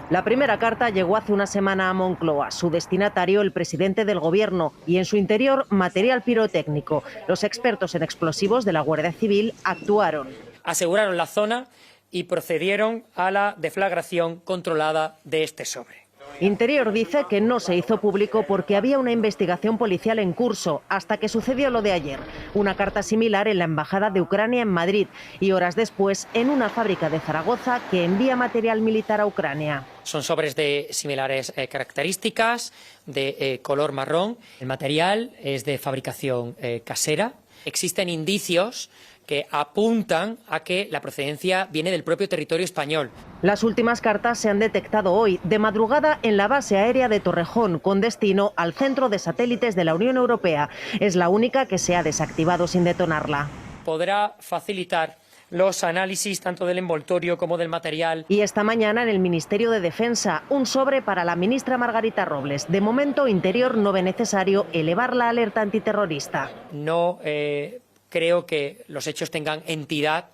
La primera carta llegó hace una semana a Moncloa, su destinatario el presidente del Gobierno, y en su interior material pirotécnico. Los expertos en explosivos de la Guardia Civil actuaron. Aseguraron la zona y procedieron a la deflagración controlada de este sobre. Interior dice que no se hizo público porque había una investigación policial en curso hasta que sucedió lo de ayer. Una carta similar en la Embajada de Ucrania en Madrid y horas después en una fábrica de Zaragoza que envía material militar a Ucrania. Son sobres de similares características, de color marrón. El material es de fabricación casera. Existen indicios que apuntan a que la procedencia viene del propio territorio español. Las últimas cartas se han detectado hoy, de madrugada, en la base aérea de Torrejón, con destino al centro de satélites de la Unión Europea. Es la única que se ha desactivado sin detonarla. Podrá facilitar los análisis tanto del envoltorio como del material. Y esta mañana en el Ministerio de Defensa, un sobre para la ministra Margarita Robles. De momento, Interior no ve necesario elevar la alerta antiterrorista. No creo que los hechos tengan entidad,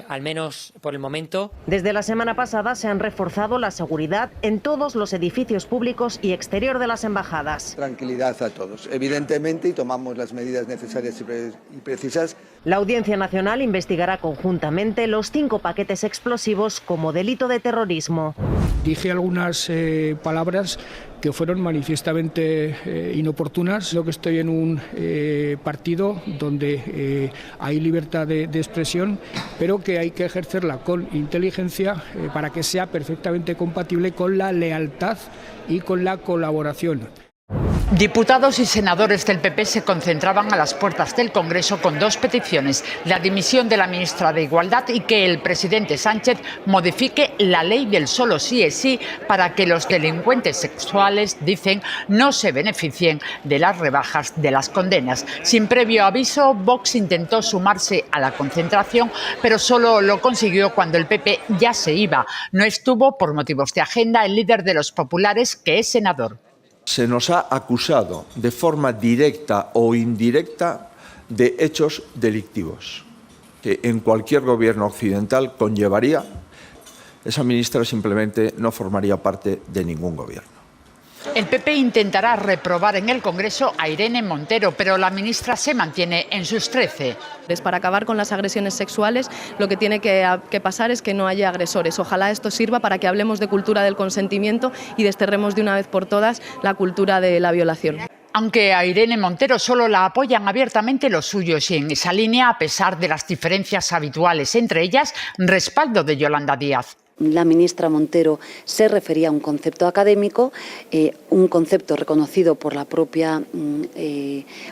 al menos por el momento. Desde la semana pasada se han reforzado la seguridad en todos los edificios públicos y exterior de las embajadas. Tranquilidad a todos, evidentemente, y tomamos las medidas necesarias y precisas. La Audiencia Nacional investigará conjuntamente los 5 paquetes explosivos como delito de terrorismo. Dije algunas palabras que fueron manifiestamente inoportunas. Creo que estoy en un partido donde hay libertad de expresión, pero que hay que ejercerla con inteligencia para que sea perfectamente compatible con la lealtad y con la colaboración. Diputados y senadores del PP se concentraban a las puertas del Congreso con 2 peticiones: la dimisión de la ministra de Igualdad y que el presidente Sánchez modifique la ley del solo sí es sí para que los delincuentes sexuales, dicen, no se beneficien de las rebajas de las condenas. Sin previo aviso, Vox intentó sumarse a la concentración, pero solo lo consiguió cuando el PP ya se iba. No estuvo por motivos de agenda el líder de los populares, que es senador. Se nos ha acusado de forma directa o indirecta de hechos delictivos, que en cualquier gobierno occidental conllevaría. Esa ministra simplemente no formaría parte de ningún gobierno. El PP intentará reprobar en el Congreso a Irene Montero, pero la ministra se mantiene en sus 13. Para acabar con las agresiones sexuales, lo que tiene que pasar es que no haya agresores. Ojalá esto sirva para que hablemos de cultura del consentimiento y desterremos de una vez por todas la cultura de la violación. Aunque a Irene Montero solo la apoyan abiertamente los suyos y en esa línea, a pesar de las diferencias habituales entre ellas, respaldo de Yolanda Díaz. La ministra Montero se refería a un concepto académico, un concepto reconocido por la propia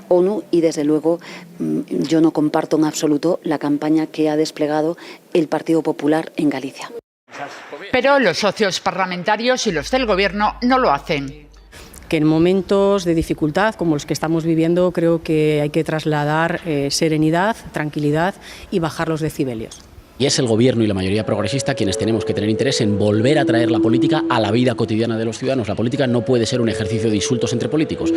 ONU y, desde luego, yo no comparto en absoluto la campaña que ha desplegado el Partido Popular en Galicia. Pero los socios parlamentarios y los del Gobierno no lo hacen. Que en momentos de dificultad como los que estamos viviendo creo que hay que trasladar serenidad, tranquilidad y bajar los decibelios. Y es el Gobierno y la mayoría progresista quienes tenemos que tener interés en volver a traer la política a la vida cotidiana de los ciudadanos. La política no puede ser un ejercicio de insultos entre políticos.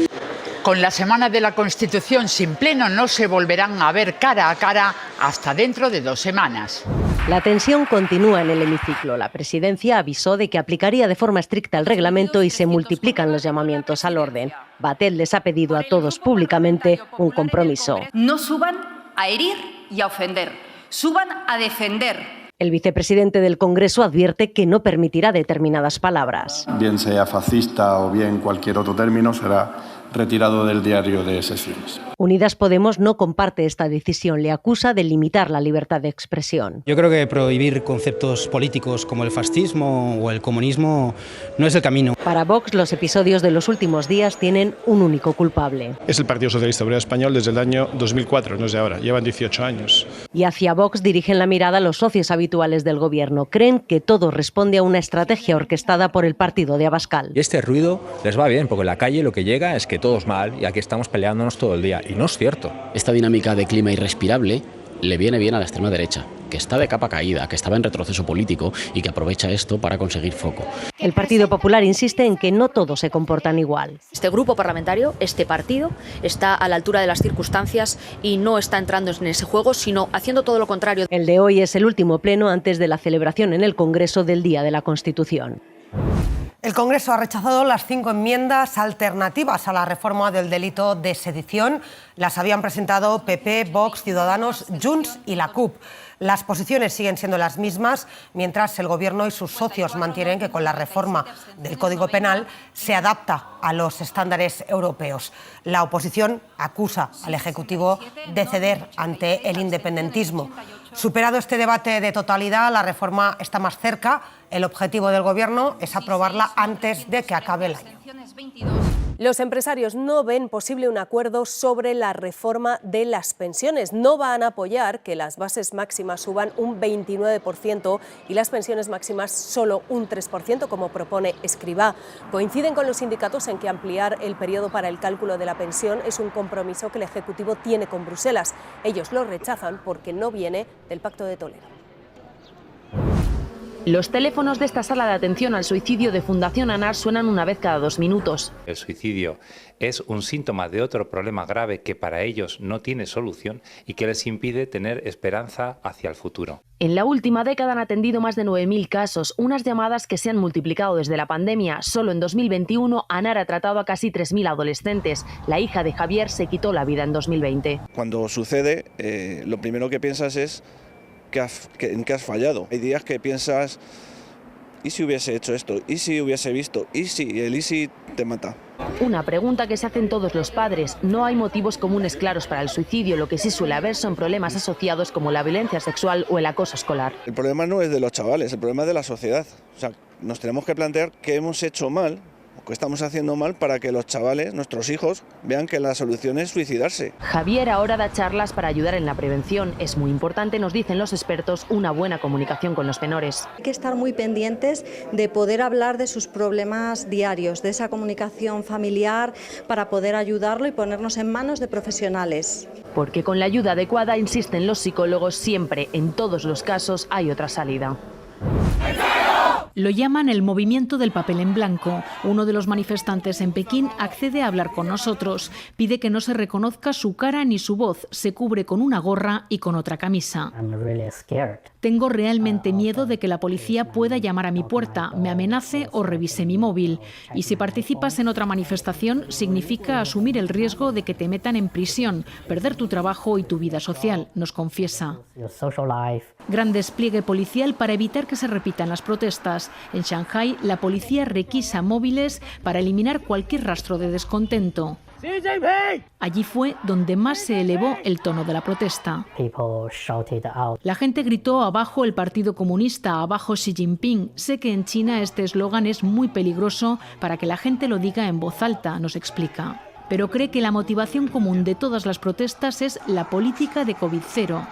Con la Semana de la Constitución sin pleno no se volverán a ver cara a cara hasta dentro de 2 semanas. La tensión continúa en el hemiciclo. La presidencia avisó de que aplicaría de forma estricta el reglamento y se multiplican los llamamientos al orden. Batet les ha pedido a todos públicamente un compromiso. No suban a herir y a ofender. Suban a defender. El vicepresidente del Congreso advierte que no permitirá determinadas palabras. Bien sea fascista o bien cualquier otro término, será retirado del diario de sesiones. Unidas Podemos no comparte esta decisión, le acusa de limitar la libertad de expresión. Yo creo que prohibir conceptos políticos como el fascismo o el comunismo no es el camino. Para Vox, los episodios de los últimos días tienen un único culpable. Es el Partido Socialista Obrero Español desde el año 2004, no es de ahora, llevan 18 años. Y hacia Vox dirigen la mirada los socios habituales del Gobierno. Creen que todo responde a una estrategia orquestada por el partido de Abascal. Y este ruido les va bien, porque en la calle lo que llega es que todo es mal y aquí estamos peleándonos todo el día. Y no es cierto. Esta dinámica de clima irrespirable le viene bien a la extrema derecha, que está de capa caída, que estaba en retroceso político y que aprovecha esto para conseguir foco. El Partido Popular insiste en que no todos se comportan igual. Este grupo parlamentario, este partido, está a la altura de las circunstancias y no está entrando en ese juego, sino haciendo todo lo contrario. El de hoy es el último pleno antes de la celebración en el Congreso del Día de la Constitución. El Congreso ha rechazado las 5 enmiendas alternativas a la reforma del delito de sedición. Las habían presentado PP, Vox, Ciudadanos, Junts y la CUP. Las posiciones siguen siendo las mismas, mientras el Gobierno y sus socios mantienen que con la reforma del Código Penal se adapta a los estándares europeos. La oposición acusa al Ejecutivo de ceder ante el independentismo. Superado este debate de totalidad, la reforma está más cerca. El objetivo del Gobierno es aprobarla antes de que acabe el año. Los empresarios no ven posible un acuerdo sobre la reforma de las pensiones. No van a apoyar que las bases máximas suban un 29% y las pensiones máximas solo un 3%, como propone Escrivá. Coinciden con los sindicatos en que ampliar el periodo para el cálculo de la pensión es un compromiso que el Ejecutivo tiene con Bruselas. Ellos lo rechazan porque no viene del Pacto de Toledo. Los teléfonos de esta sala de atención al suicidio de Fundación ANAR suenan una vez cada 2 minutos. El suicidio es un síntoma de otro problema grave que para ellos no tiene solución y que les impide tener esperanza hacia el futuro. En la última década han atendido más de 9.000 casos, unas llamadas que se han multiplicado desde la pandemia. Solo en 2021 ANAR ha tratado a casi 3.000 adolescentes. La hija de Javier se quitó la vida en 2020. Cuando sucede, lo primero que piensas es en qué has fallado. Hay días que piensas, ¿y si hubiese hecho esto? ¿Y si hubiese visto? ¿Y si? El ¿y si te mata? Una pregunta que se hacen todos los padres. No hay motivos comunes claros para el suicidio. Lo que sí suele haber son problemas asociados como la violencia sexual o el acoso escolar. El problema no es de los chavales, el problema es de la sociedad. O sea, nos tenemos que plantear qué hemos hecho mal, que estamos haciendo mal para que los chavales, nuestros hijos, vean que la solución es suicidarse. Javier ahora da charlas para ayudar en la prevención. Es muy importante, nos dicen los expertos, una buena comunicación con los menores. Hay que estar muy pendientes de poder hablar de sus problemas diarios, de esa comunicación familiar, para poder ayudarlo y ponernos en manos de profesionales. Porque con la ayuda adecuada, insisten los psicólogos, siempre, en todos los casos, hay otra salida. Lo llaman el movimiento del papel en blanco. Uno de los manifestantes en Pekín accede a hablar con nosotros. Pide que no se reconozca su cara ni su voz. Se cubre con una gorra y con otra camisa. Tengo realmente miedo de que la policía pueda llamar a mi puerta, me amenace o revise mi móvil. Y si participas en otra manifestación, significa asumir el riesgo de que te metan en prisión, perder tu trabajo y tu vida social, nos confiesa. Gran despliegue policial para evitar que se repitan las protestas. En Shanghái, la policía requisa móviles para eliminar cualquier rastro de descontento. Allí fue donde más se elevó el tono de la protesta. La gente gritó abajo el Partido Comunista, abajo Xi Jinping. Sé que en China este eslogan es muy peligroso para que la gente lo diga en voz alta, nos explica. Pero cree que la motivación común de todas las protestas es la política de COVID-0.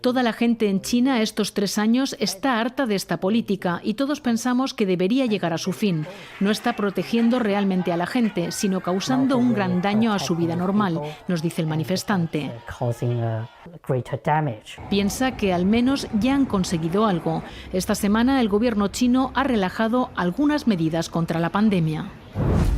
Toda la gente en China estos 3 años está harta de esta política y todos pensamos que debería llegar a su fin. No está protegiendo realmente a la gente, sino causando un gran daño a su vida normal, nos dice el manifestante. Piensa que al menos ya han conseguido algo. Esta semana el gobierno chino ha relajado algunas medidas contra la pandemia.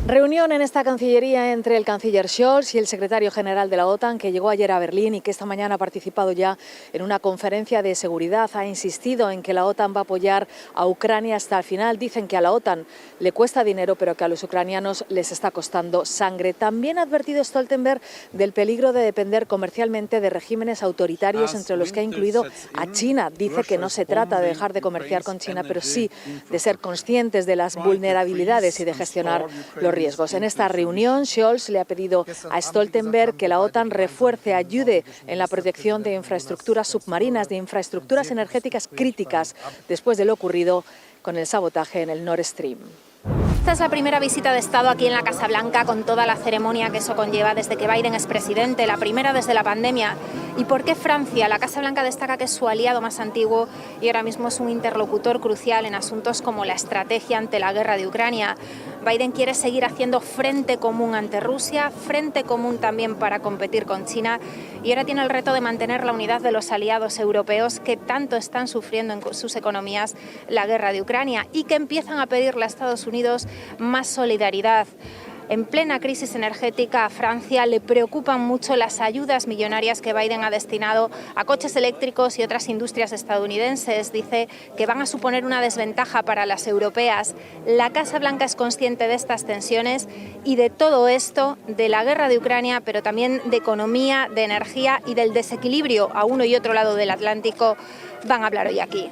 Reunión en esta Cancillería entre el canciller Scholz y el secretario general de la OTAN, que llegó ayer a Berlín y que esta mañana ha participado ya en una conferencia de seguridad. Ha insistido en que la OTAN va a apoyar a Ucrania hasta el final. Dicen que a la OTAN le cuesta dinero, pero que a los ucranianos les está costando sangre. También ha advertido Stoltenberg del peligro de depender comercialmente de regímenes autoritarios, entre los que ha incluido a China. Dice que no se trata de dejar de comerciar con China, pero sí de ser conscientes de las vulnerabilidades y de gestionar los riesgos. En esta reunión, Scholz le ha pedido a Stoltenberg que la OTAN refuerce, ayude en la protección de infraestructuras submarinas, de infraestructuras energéticas críticas, después de lo ocurrido con el sabotaje en el Nord Stream. Esta es la primera visita de Estado aquí en la Casa Blanca, con toda la ceremonia que eso conlleva desde que Biden es presidente, la primera desde la pandemia. ¿Y por qué Francia? La Casa Blanca destaca que es su aliado más antiguo y ahora mismo es un interlocutor crucial en asuntos como la estrategia ante la guerra de Ucrania. Biden quiere seguir haciendo frente común ante Rusia, frente común también para competir con China, y ahora tiene el reto de mantener la unidad de los aliados europeos que tanto están sufriendo en sus economías la guerra de Ucrania y que empiezan a pedirle a Estados Unidos más solidaridad. En plena crisis energética, a Francia le preocupan mucho las ayudas millonarias que Biden ha destinado a coches eléctricos y otras industrias estadounidenses. Dice que van a suponer una desventaja para las europeas. La Casa Blanca es consciente de estas tensiones y de todo esto, de la guerra de Ucrania, pero también de economía, de energía y del desequilibrio a uno y otro lado del Atlántico, van a hablar hoy aquí.